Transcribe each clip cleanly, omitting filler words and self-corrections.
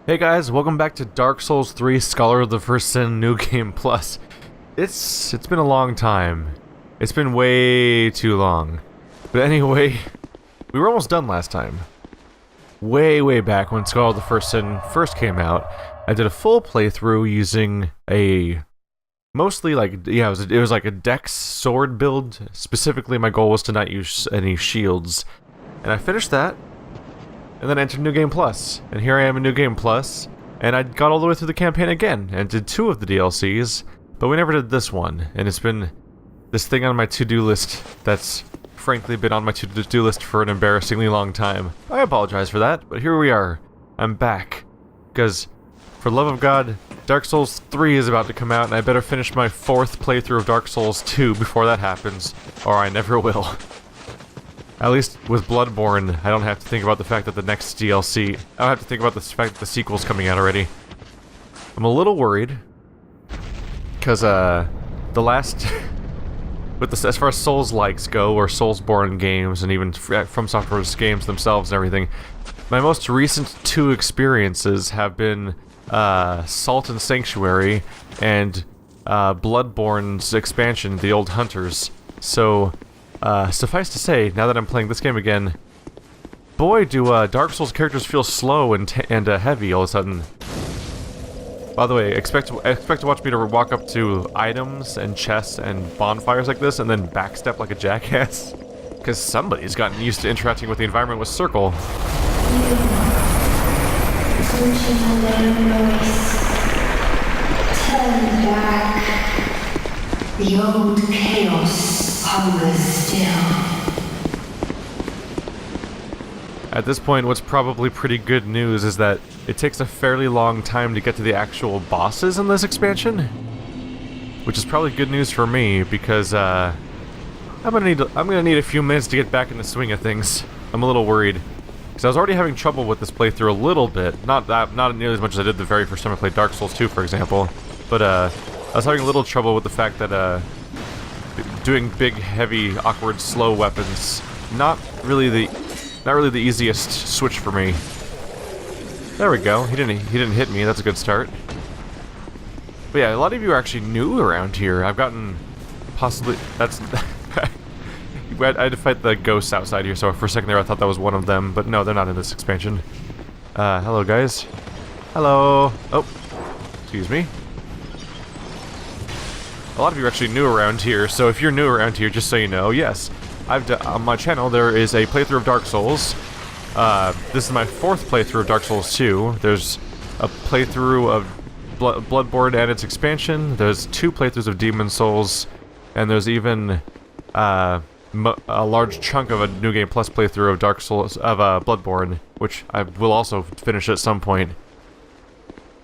Hey guys, welcome back to Dark Souls 3 Scholar of the First Sin New Game Plus. It's been a long time. It's been way too long. But anyway, we were almost done last time. Way back when Scholar of the First Sin first came out, I did a full playthrough using a mostly like it was like a dex sword build. Specifically, my goal was to not use any shields. And I finished that. And then entered New Game Plus, and here I am in New Game Plus, and I got all the way through the campaign again, and did 2 of the DLCs, but we never did this one, and it's been this thing on my to-do list that's frankly been on my to-do list for an embarrassingly long time. I apologize for that, but here we are. I'm back, because, for the love of God, Dark Souls 3 is about to come out, and I better finish my 4th playthrough of Dark Souls 2 before that happens, or I never will. At least with Bloodborne, I don't have to think about the fact that the next DLC... I don't have to think about the fact that the sequel's coming out already. I'm a little worried. Because, the last... with the, as far as Souls-likes go, or Soulsborne games, and even From Software's games themselves and everything, my most recent 2 experiences have been, Salt and Sanctuary, and, Bloodborne's expansion, The Old Hunters. So... suffice to say, now that I'm playing this game again, boy, do Dark Souls characters feel slow and heavy all of a sudden. By the way, expect to watch me to walk up to items and chests and bonfires like this, and then backstep like a jackass, because somebody's gotten used to interacting with the environment with circle. Turn back. The old chaos hungers still. At this point, what's probably pretty good news is that it takes a fairly long time to get to the actual bosses in this expansion, which is probably good news for me because I'm gonna need a few minutes to get back in the swing of things. I'm a little worried because I was already having trouble with this playthrough a little bit, not nearly as much as I did the very first time I played Dark Souls 2, for example, but I was having a little trouble with the fact that doing big, heavy, awkward, slow weapons, not really the easiest switch for me. There we go. He didn't hit me. That's a good start. But yeah, a lot of you are actually new around here. I've gotten possibly that's I had to fight the ghosts outside here, so for a second there I thought that was one of them, but no, they're not in this expansion. Hello guys. Hello. Oh, excuse me. A lot of you are actually new around here, so if you're new around here, just so you know, yes, on my channel there is a playthrough of Dark Souls. This is my 4th playthrough of Dark Souls 2. There's a playthrough of Bloodborne and its expansion. There's 2 playthroughs of Demon Souls, and there's even a large chunk of a New Game Plus playthrough of Dark Souls of Bloodborne, which I will also finish at some point.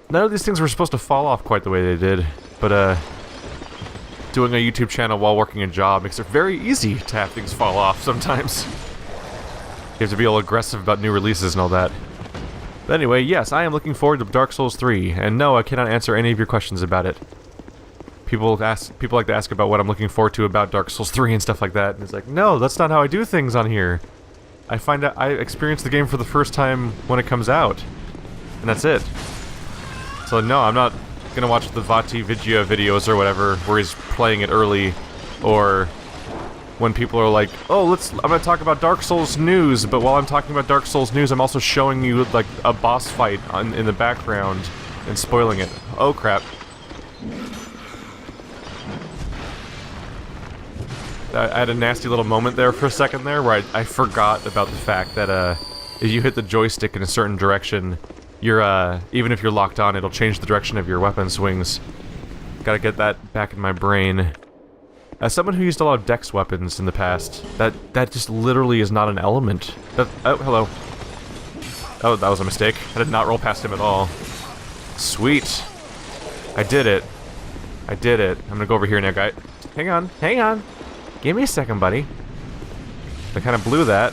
None of these things were supposed to fall off quite the way they did, but doing a YouTube channel while working a job makes it very easy to have things fall off sometimes. You have to be all aggressive about new releases and all that. But anyway, yes, I am looking forward to Dark Souls 3, and no, I cannot answer any of your questions about it. People like to ask about what I'm looking forward to about Dark Souls 3 and stuff like that, and it's like, no, that's not how I do things on here. I experience the game for the first time when it comes out, and that's it. So no, I'm not gonna watch the Vati Vidya videos or whatever, where he's playing it early, or when people are like, oh, I'm gonna talk about Dark Souls news, but while I'm talking about Dark Souls news, I'm also showing you, like, a boss fight in the background, and spoiling it. Oh, crap. I had a nasty little moment there for a second there, where I forgot about the fact that, if you hit the joystick in a certain direction, even if you're locked on, it'll change the direction of your weapon swings. Gotta get that back in my brain. As someone who used a lot of dex weapons in the past, that just literally is not an element. Oh, hello. Oh, that was a mistake. I did not roll past him at all. Sweet. I did it. I did it. I'm gonna go over here now, guy. Hang on. Hang on. Give me a second, buddy. I kind of blew that.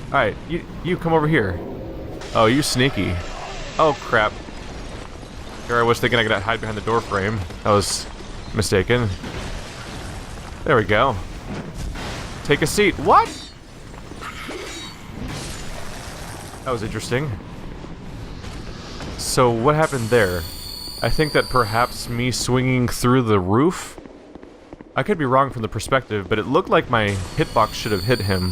Alright, you come over here. Oh, you sneaky. Oh, crap. Here I was thinking I could hide behind the door frame. I was mistaken. There we go. Take a seat. What? That was interesting. So what happened there? I think that perhaps me swinging through the roof... I could be wrong from the perspective, but it looked like my hitbox should have hit him.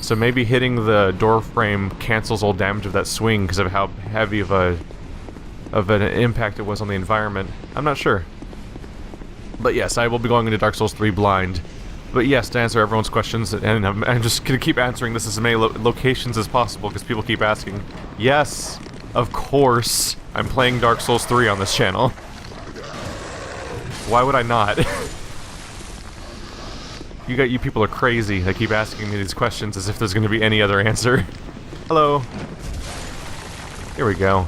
So maybe hitting the door frame cancels all damage of that swing because of how heavy of an impact it was on the environment. I'm not sure. But yes, I will be going into Dark Souls 3 blind. But yes, to answer everyone's questions, and I'm just going to keep answering this as many locations as possible because people keep asking. Yes, of course, I'm playing Dark Souls 3 on this channel. Why would I not? You people are crazy. They keep asking me these questions as if there's going to be any other answer. Hello. Here we go.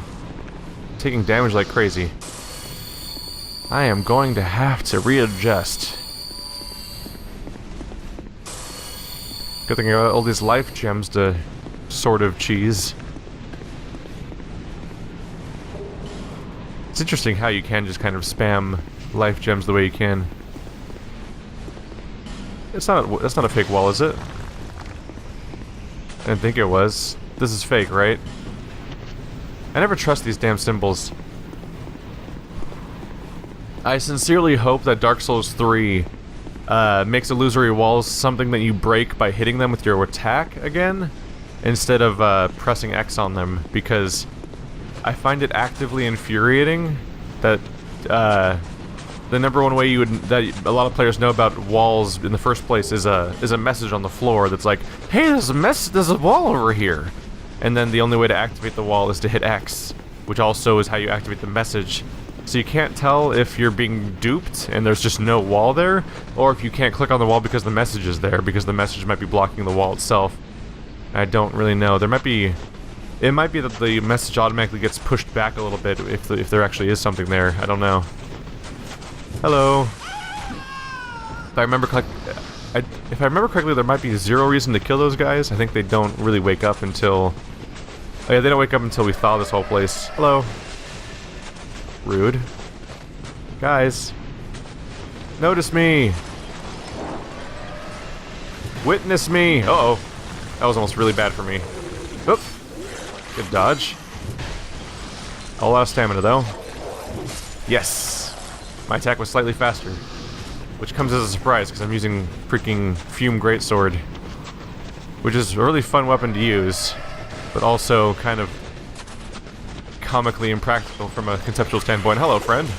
Taking damage like crazy. I am going to have to readjust. Good thing I got all these life gems to sort of cheese. It's interesting how you can just kind of spam life gems the way you can. That's not a fake wall, is it? I didn't think it was. This is fake, right? I never trust these damn symbols. I sincerely hope that Dark Souls 3 makes illusory walls something that you break by hitting them with your attack again, instead of pressing X on them, because I find it actively infuriating that the number one way that a lot of players know about walls in the first place is a message on the floor that's like, hey, there's a wall over here, and then the only way to activate the wall is to hit X, which also is how you activate the message. So you can't tell if you're being duped and there's just no wall there, or if you can't click on the wall because the message is there, because the message might be blocking the wall itself. I don't really know. It might be that the message automatically gets pushed back a little bit if there actually is something there. I don't know. Hello. If I remember correctly, there might be zero reason to kill those guys. I think they don't really wake up until... Oh yeah, they don't wake up until we thaw this whole place. Hello. Rude. Guys. Notice me. Witness me. Uh-oh. That was almost really bad for me. Oop. Good dodge. A lot of stamina, though. Yes. My attack was slightly faster. Which comes as a surprise, because I'm using freaking Fume Greatsword. Which is a really fun weapon to use, but also kind of comically impractical from a conceptual standpoint. Hello, friend.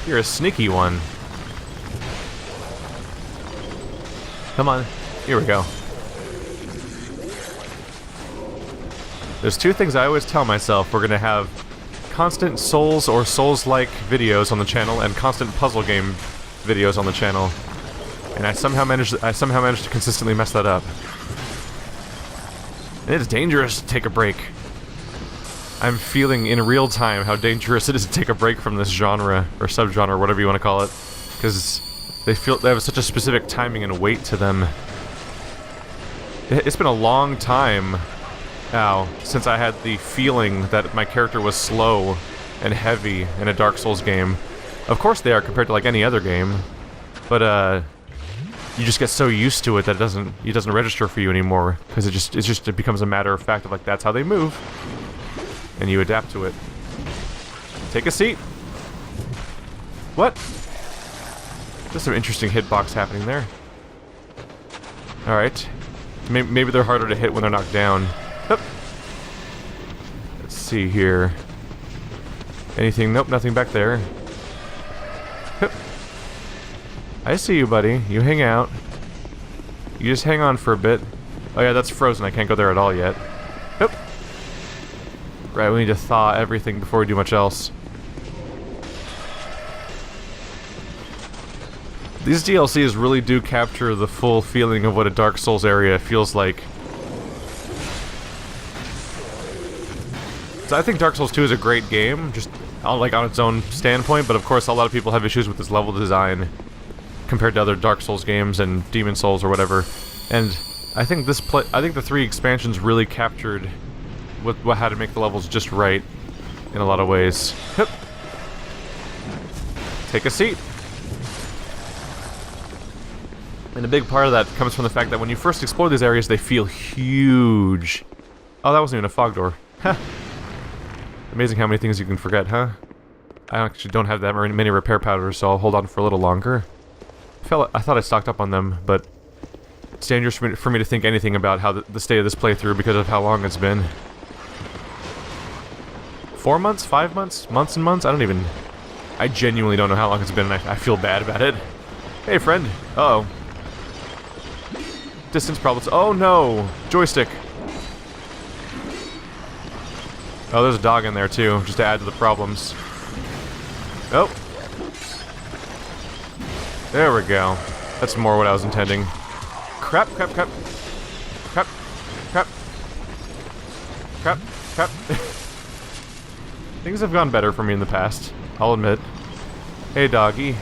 You're a sneaky one. Come on. Here we go. There's two things I always tell myself. We're gonna have constant Souls or Souls-like videos on the channel and constant puzzle game videos on the channel. And I somehow managed to consistently mess that up. And it is dangerous to take a break. I'm feeling in real time how dangerous it is to take a break from this genre, or subgenre, whatever you want to call it. Because they have such a specific timing and weight to them. It's been a long time now since I had the feeling that my character was slow and heavy in a Dark Souls game. Of course they are compared to like any other game, but you just get so used to it that it doesn't register for you anymore, because it becomes a matter of fact of like that's how they move. And you adapt to it. Take a seat. What? There's some interesting hitbox happening there. Alright. Maybe they're harder to hit when they're knocked down. Hup. Let's see here. Anything? Nope, nothing back there. Hup. I see you, buddy. You hang out. You just hang on for a bit. Oh yeah, that's frozen. I can't go there at all yet. Hup. Right, we need to thaw everything before we do much else. These DLCs really do capture the full feeling of what a Dark Souls area feels like. So I think Dark Souls 2 is a great game, just on its own standpoint, but of course a lot of people have issues with this level design compared to other Dark Souls games and Demon Souls or whatever. And I think the 3 expansions really captured how to make the levels just right in a lot of ways. Hup. Take a seat. And a big part of that comes from the fact that when you first explore these areas, they feel huge. Oh, that wasn't even a fog door. Amazing how many things you can forget, huh? I actually don't have that many repair powders, so I'll hold on for a little longer. I thought I stocked up on them, but it's dangerous for me to think anything about how the state of this playthrough because of how long it's been. 4 months? 5 months? Months and months? I genuinely don't know how long it's been, and I feel bad about it. Hey, friend. Uh-oh. Distance problems. Oh, no! Joystick. Oh, there's a dog in there, too, just to add to the problems. Oh. There we go. That's more what I was intending. Crap, crap, crap. Crap, crap. Crap, crap. Things have gone better for me in the past, I'll admit. Hey, doggy.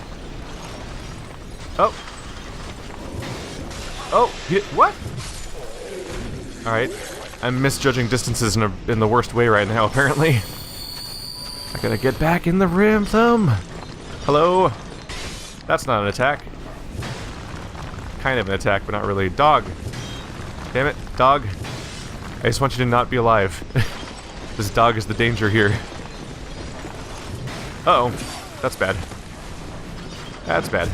Oh. Oh, what? Alright. I'm misjudging distances in the worst way right now, apparently. I gotta get back in the rhythm. Hello? That's not an attack. Kind of an attack, but not really. Dog. Damn it, dog. I just want you to not be alive. This dog is the danger here. Uh-oh. That's bad. That's bad.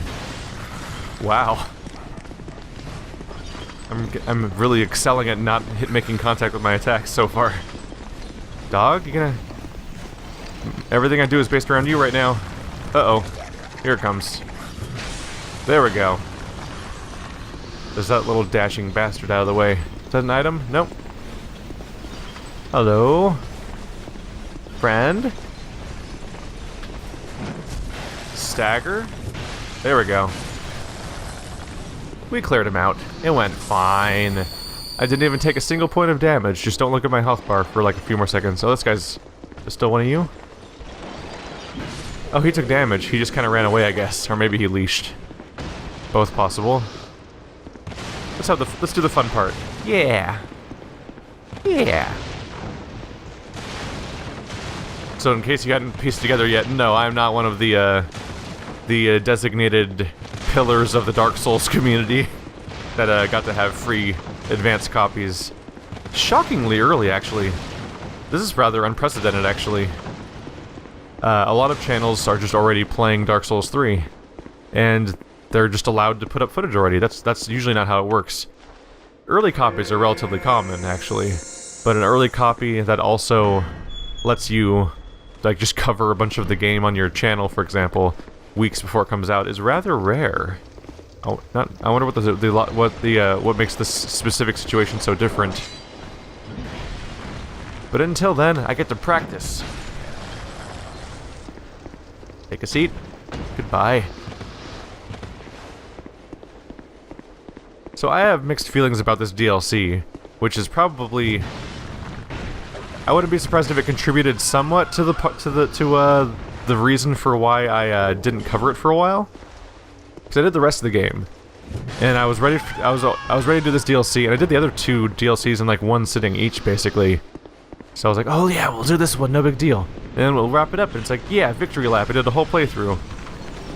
Wow. I'm really excelling at not making contact with my attacks so far. Dog, you gonna... Everything I do is based around you right now. Uh-oh. Here it comes. There we go. There's that little dashing bastard out of the way. Is that an item? Nope. Hello? Friend? Stagger? There we go. We cleared him out. It went fine. I didn't even take a single point of damage. Just don't look at my health bar for like a few more seconds. Oh, this guy's still one of you? Oh, he took damage. He just kind of ran away, I guess. Or maybe he leashed. Both possible. Let's do the fun part. Yeah. Yeah. So in case you hadn't pieced together yet, no, I'm not one of the designated pillars of the Dark Souls community that got to have free advanced copies. Shockingly early, actually. This is rather unprecedented, actually. A lot of channels are just already playing Dark Souls 3, and they're just allowed to put up footage already. That's usually not how it works. Early copies are relatively common, actually, but an early copy that also lets you like just cover a bunch of the game on your channel, for example, weeks before it comes out, is rather rare. Oh, I wonder what makes this specific situation so different. But until then, I get to practice. Take a seat. Goodbye. So I have mixed feelings about this DLC, which is probably... I wouldn't be surprised if it contributed somewhat to the reason for why I didn't cover it for a while. Because I did the rest of the game, and I was ready. I was ready to do this DLC, and I did the other two DLCs in like one sitting each, basically. So I was like, oh yeah, we'll do this one, no big deal. And then we'll wrap it up, and it's like, yeah, victory lap. I did the whole playthrough.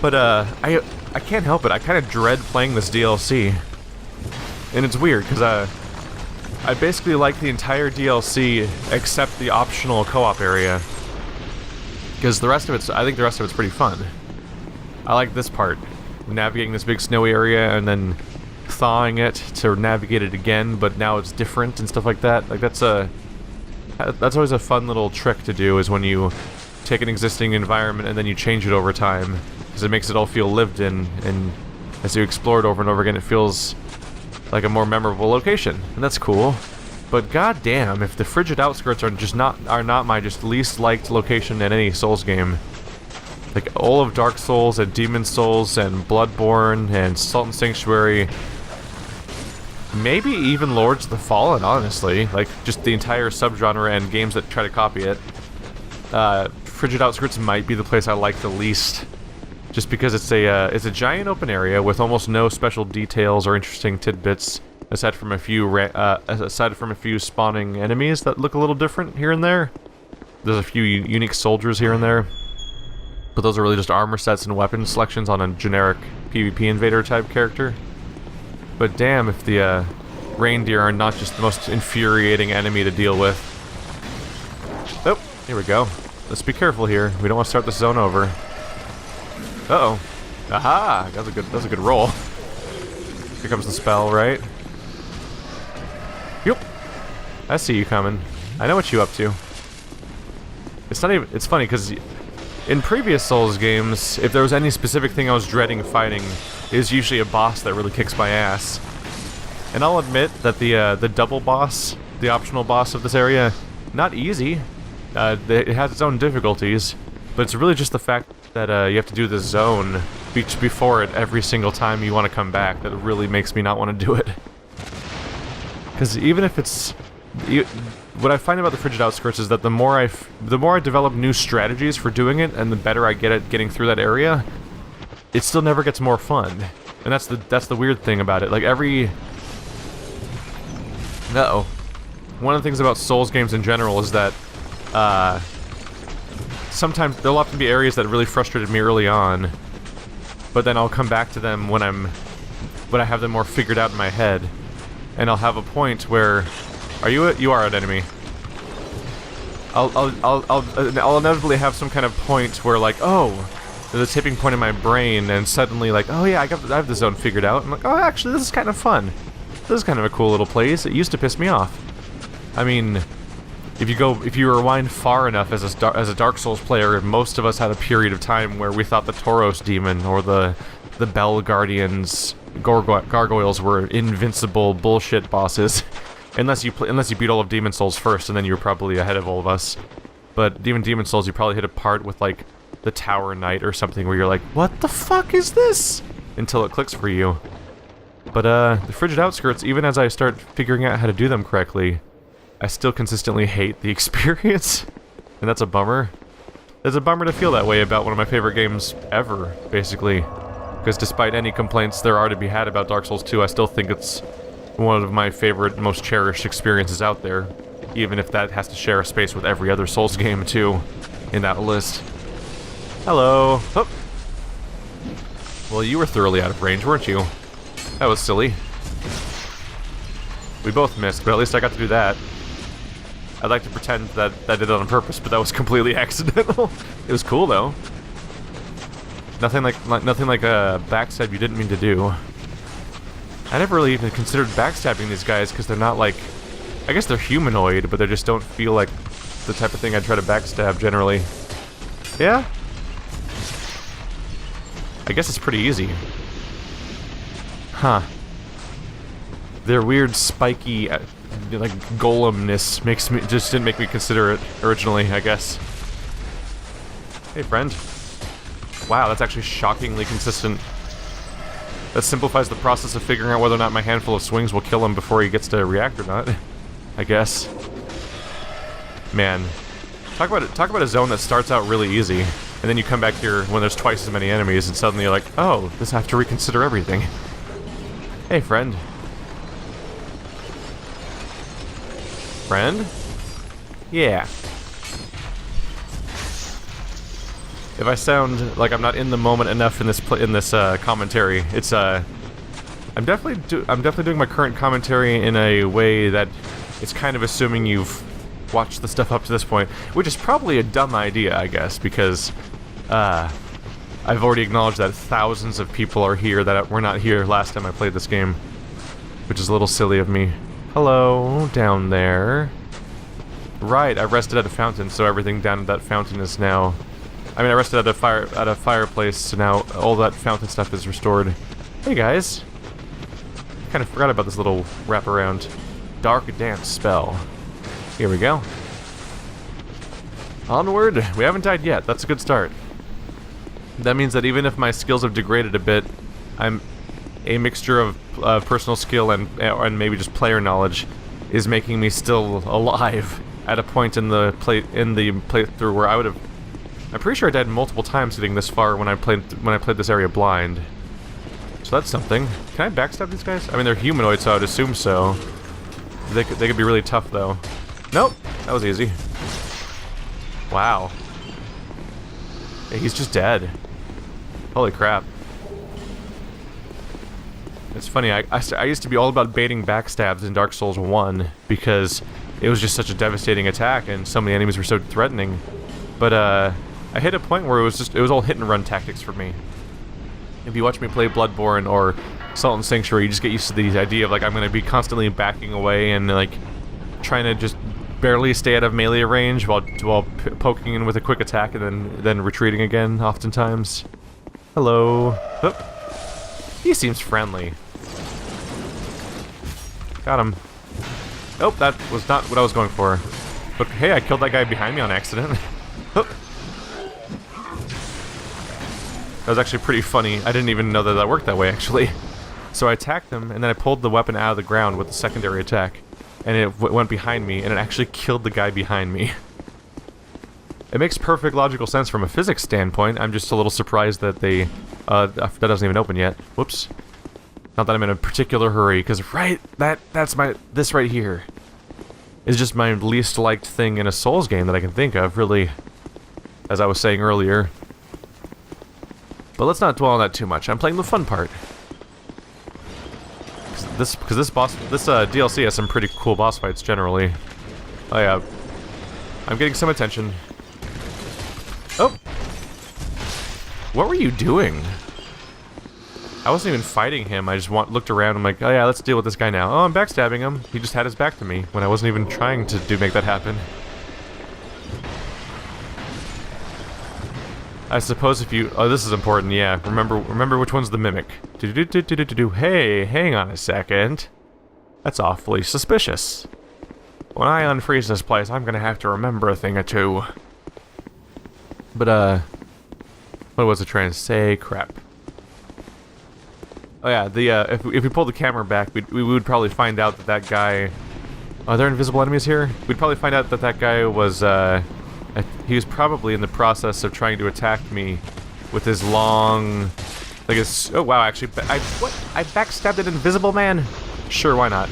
But I can't help it. I kind of dread playing this DLC, and it's weird because I basically like the entire DLC except the optional co-op area. Because I think the rest of it's pretty fun. I like this part, navigating this big snowy area and then thawing it to navigate it again, but now it's different and stuff like that. Like that's always a fun little trick to do, is when you take an existing environment and then you change it over time, because it makes it all feel lived in, and as you explore it over and over again, it feels like a more memorable location, and that's cool. But goddamn, if the frigid outskirts are not my least liked location in any Souls game. Like all of Dark Souls and Demon Souls and Bloodborne and Sultan Sanctuary, maybe even Lords of the Fallen, honestly. Like just the entire subgenre and games that try to copy it. Frigid Outskirts might be the place I like the least, just because it's a giant open area with almost no special details or interesting tidbits. Aside from a few spawning enemies that look a little different here and there. There's a few unique soldiers here and there, but those are really just armor sets and weapon selections on a generic PvP invader type character. But damn if the reindeer are not just the most infuriating enemy to deal with. Oh, here we go. Let's be careful here. We don't want to start this zone over. Uh-oh. Aha! That was a good roll. Here comes the spell, right? Yup. I see you coming. I know what you up to. It's not even... It's funny, because in previous Souls games, if there was any specific thing I was dreading fighting, it was usually a boss that really kicks my ass. And I'll admit that the double boss, the optional boss of this area, not easy. It has its own difficulties, but it's really just the fact that you have to do this zone before it every single time you want to come back that really makes me not want to do it. Because even if it's... what I find about the Frigid Outskirts is that the more I develop new strategies for doing it, and the better I get at getting through that area, it still never gets more fun. And that's the weird thing about it. Like every... Uh-oh. One of the things about Souls games in general is that sometimes there'll often be areas that really frustrated me early on, but then I'll come back to them when I have them more figured out in my head, and I'll have a point where... You are an enemy. I'll inevitably have some kind of point where, like, oh, there's a tipping point in my brain, and suddenly, like, oh yeah, I have the zone figured out. I'm like, oh, actually, this is kind of fun. This is kind of a cool little place. It used to piss me off. I mean, if you rewind far enough as a Dark Souls player, most of us had a period of time where we thought the Tauros demon or the Bell Guardians gargoyles were invincible bullshit bosses. Unless you beat all of Demon Souls first, and then you're probably ahead of all of us. But even Demon Souls, you probably hit a part with, like, the Tower Knight or something where you're like, what the fuck is this? Until it clicks for you. But, the Frigid Outskirts, even as I start figuring out how to do them correctly, I still consistently hate the experience. And that's a bummer. It's a bummer to feel that way about one of my favorite games ever, basically. Because despite any complaints there are to be had about Dark Souls 2, I still think it's one of my favorite, most cherished experiences out there, even if that has to share a space with every other Souls game, too, in that list. Hello! Oh. Well, you were thoroughly out of range, weren't you? That was silly. We both missed, but at least I got to do that. I'd like to pretend that I did it on purpose, but that was completely accidental. It was cool, though. Nothing like a backstab you didn't mean to do. I never really even considered backstabbing these guys because they're not like... I guess they're humanoid, but they just don't feel like the type of thing I'd try to backstab generally. Yeah? I guess it's pretty easy. Huh. Their weird spiky, like, golemness just didn't make me consider it originally, I guess. Hey, friend. Wow, that's actually shockingly consistent. That simplifies the process of figuring out whether or not my handful of swings will kill him before he gets to react or not, I guess. Man. Talk about a zone that starts out really easy, and then you come back here when there's twice as many enemies, and suddenly you're like, oh, I have to reconsider everything. Hey, friend. Friend? Yeah. If I sound like I'm not in the moment enough in this commentary, it's I'm definitely doing my current commentary in a way that it's kind of assuming you've watched the stuff up to this point, which is probably a dumb idea, I guess, because I've already acknowledged that thousands of people are here that were not here last time I played this game, which is a little silly of me. Hello, down there. Right, I rested at a fountain, so everything down at that fountain is now... I mean, I rested at a fireplace, so now all that fountain stuff is restored. Hey guys! Kind of forgot about this little wraparound. Dark Dance spell. Here we go. Onward! We haven't died yet, that's a good start. That means that even if my skills have degraded a bit, I'm a mixture of personal skill and maybe just player knowledge is making me still alive at a point in the playthrough where I would have... I'm pretty sure I died multiple times getting this far when I played this area blind. So that's something. Can I backstab these guys? I mean, they're humanoid, so I'd assume so. They could be really tough, though. Nope, that was easy. Wow. Hey, he's just dead. Holy crap. It's funny, I used to be all about baiting backstabs in Dark Souls 1, because it was just such a devastating attack, and so many enemies were so threatening. But I hit a point where it was all hit and run tactics for me. If you watch me play Bloodborne or Salt and Sanctuary, you just get used to the idea of like I'm gonna be constantly backing away and like trying to just barely stay out of melee range while poking in with a quick attack and then retreating again. Oftentimes. Hello. Oh. He seems friendly. Got him. Oh, that was not what I was going for. But hey, I killed that guy behind me on accident. Oh. That was actually pretty funny. I didn't even know that that worked that way, actually. So I attacked him, and then I pulled the weapon out of the ground with the secondary attack. And it went behind me, and it actually killed the guy behind me. It makes perfect logical sense from a physics standpoint. I'm just a little surprised that they... that doesn't even open yet. Whoops. Not that I'm in a particular hurry, because this right here is just my least liked thing in a Souls game that I can think of, really, as I was saying earlier. But let's not dwell on that too much. I'm playing the fun part. Because this DLC has some pretty cool boss fights generally. Oh yeah, I'm getting some attention. Oh, what were you doing? I wasn't even fighting him. I just looked around. I'm like, oh yeah, let's deal with this guy now. Oh, I'm backstabbing him. He just had his back to me when I wasn't even trying to make that happen. I suppose if you... Oh, this is important, yeah. Remember which one's the mimic. Hey, hang on a second. That's awfully suspicious. When I unfreeze this place, I'm gonna have to remember a thing or two. But, what was I trying to say? Crap. Oh yeah, if we pull the camera back, we would probably find out that guy... Are there invisible enemies here? We'd probably find out that guy was, he was probably in the process of trying to attack me with his long... Like his... Oh wow, actually... What? I backstabbed an invisible man? Sure, why not?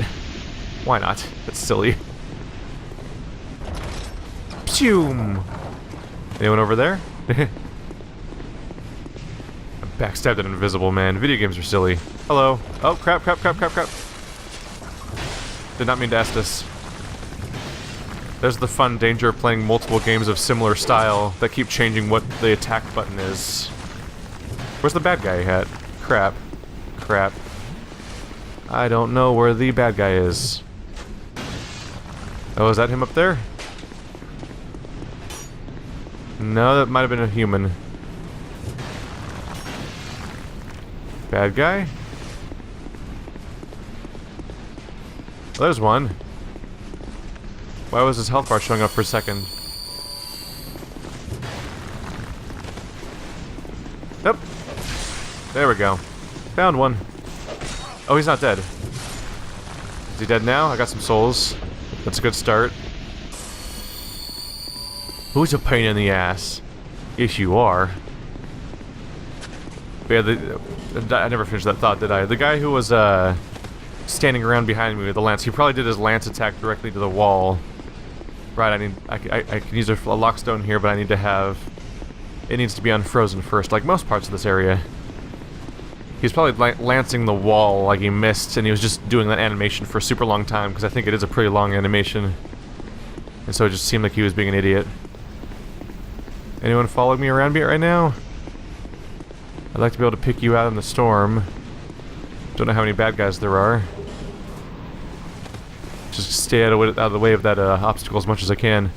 Why not? That's silly. Pshum! Anyone over there? I backstabbed an invisible man. Video games are silly. Hello. Oh, crap. Did not mean to ask this. There's the fun danger of playing multiple games of similar style that keep changing what the attack button is. Where's the bad guy at? Crap. I don't know where the bad guy is. Oh, is that him up there? No, that might have been a human. Bad guy? Oh, there's one. Why was his health bar showing up for a second? Yep. There we go. Found one. Oh, he's not dead. Is he dead now? I got some souls. That's a good start. Who's a pain in the ass? Yes, you are. But yeah, I never finished that thought, did I? The guy who was standing around behind me with the lance, he probably did his lance attack directly to the wall. Right, I can use a lockstone here, but I need to have... It needs to be unfrozen first, like most parts of this area. He's probably lancing the wall like he missed, and he was just doing that animation for a super long time, because I think it is a pretty long animation. And so it just seemed like he was being an idiot. Anyone following me around right now? I'd like to be able to pick you out in the storm. Don't know how many bad guys there are. Just stay out of the way of that obstacle as much as I can.